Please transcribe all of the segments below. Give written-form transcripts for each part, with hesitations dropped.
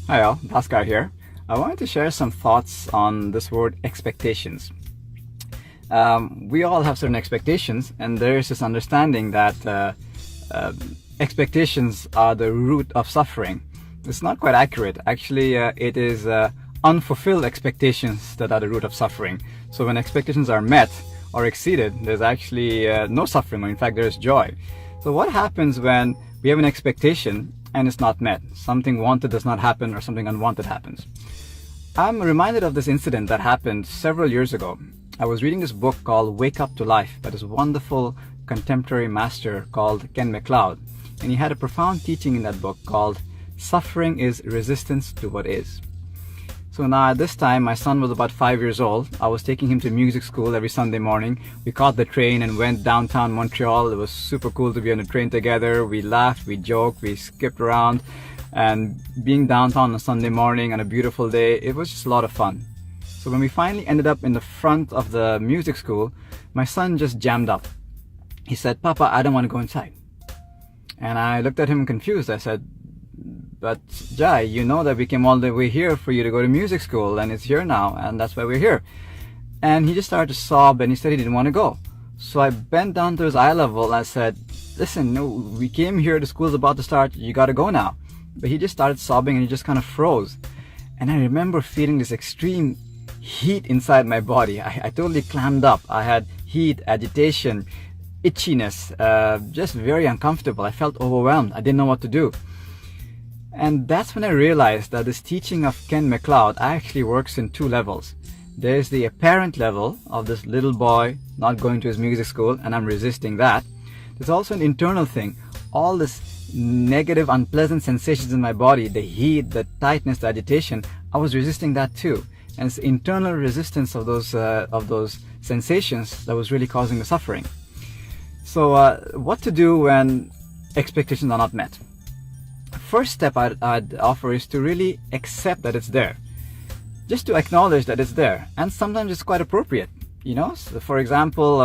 Hi all, Bhaskar here. I wanted to share some thoughts on this word expectations. We all have certain expectations, and there is this understanding that expectations are the root of suffering. It's not quite accurate. Actually, it is unfulfilled expectations that are the root of suffering. So when expectations are met or exceeded, there's actually no suffering, or in fact, there's joy. So what happens when we have an expectation and it's not met? Something wanted does not happen, or something unwanted happens. I'm reminded of this incident that happened several years ago. I was reading this book called Wake Up to Life by this wonderful contemporary master called Ken MacLeod. And he had a profound teaching in that book called Suffering is Resistance to What Is. So now at this time, my son was about 5 years old. I was taking him to music school every Sunday morning. We caught the train and went downtown Montreal. It was super cool to be on the train together. We laughed, we joked, we skipped around. And being downtown on a Sunday morning on a beautiful day, it was just a lot of fun. So when we finally ended up in the front of the music school, my son just jammed up. He said, "Papa, I don't want to go inside." And I looked at him confused. I said, "But Jai, you know that we came all the way here for you to go to music school, and it's here now, and that's why we're here." And he just started to sob, and he said he didn't want to go. So I bent down to his eye level and I said, "Listen, no, we came here, the school's about to start, you gotta go now." But he just started sobbing and he just kind of froze. And I remember feeling this extreme heat inside my body. I totally clammed up. I had heat, agitation, itchiness, just very uncomfortable. I felt overwhelmed. I didn't know what to do. And that's when I realized that this teaching of Ken MacLeod actually works in two levels. There's the apparent level of this little boy not going to his music school, and I'm resisting that. There's also an internal thing. All this negative, unpleasant sensations in my body, the heat, the tightness, the agitation, I was resisting that too. And it's internal resistance of those sensations that was really causing the suffering. So what to do when expectations are not met? First step I'd offer is to really accept that it's there. Just to acknowledge that it's there. And sometimes it's quite appropriate. You know, so for example,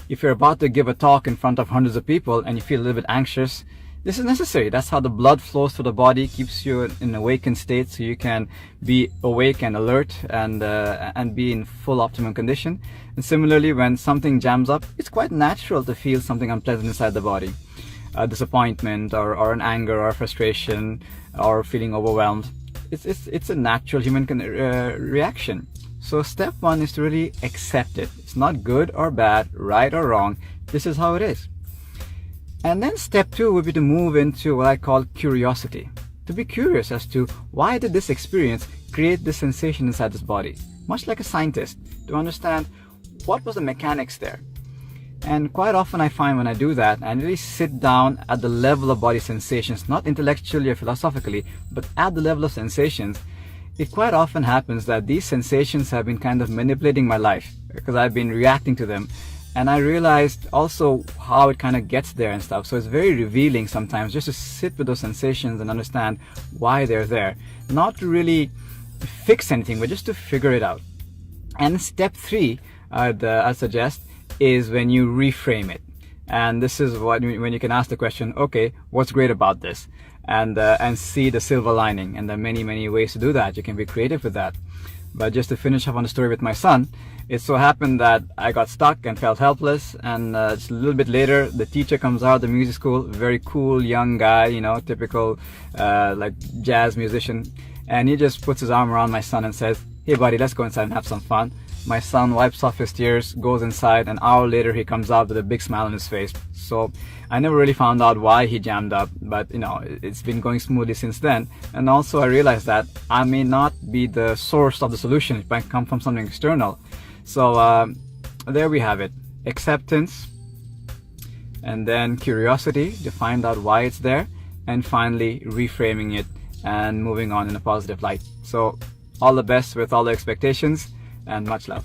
if you're about to give a talk in front of hundreds of people and you feel a little bit anxious, this is necessary. That's how the blood flows through the body, keeps you in an awakened state so you can be awake and alert and be in full optimum condition. And similarly, when something jams up, it's quite natural to feel something unpleasant inside the body. Disappointment or an anger or frustration or feeling overwhelmed. It's a natural human reaction. So step one is to really accept it. It's not good or bad, right or wrong. This is how it is. And then step two would be to move into what I call curiosity. To be curious as to why did this experience create this sensation inside this body? Much like a scientist, to understand what was the mechanics there. And quite often I find when I do that, I really sit down at the level of body sensations, not intellectually or philosophically, but at the level of sensations. It quite often happens that these sensations have been kind of manipulating my life because I've been reacting to them. And I realized also how it kind of gets there and stuff. So it's very revealing sometimes just to sit with those sensations and understand why they're there. Not to really fix anything, but just to figure it out. And step three, I'd suggest, is when you reframe it. And this is when you can ask the question, okay, what's great about this? And see the silver lining. And there are many, many ways to do that. You can be creative with that. But just to finish up on the story with my son, it so happened that I got stuck and felt helpless. And just a little bit later, the teacher comes out of the music school, very cool young guy, you know, typical like jazz musician. And he just puts his arm around my son and says, "Hey buddy, let's go inside and have some fun." My son wipes off his tears, goes inside. An hour later, he comes out with a big smile on his face. So I never really found out why he jammed up, but you know, it's been going smoothly since then. And also I realized that I may not be the source of the solution. It might come from something external. So there we have it. Acceptance, and then curiosity to find out why it's there, and finally reframing it and moving on in a positive light. So all the best with all the expectations, and much love.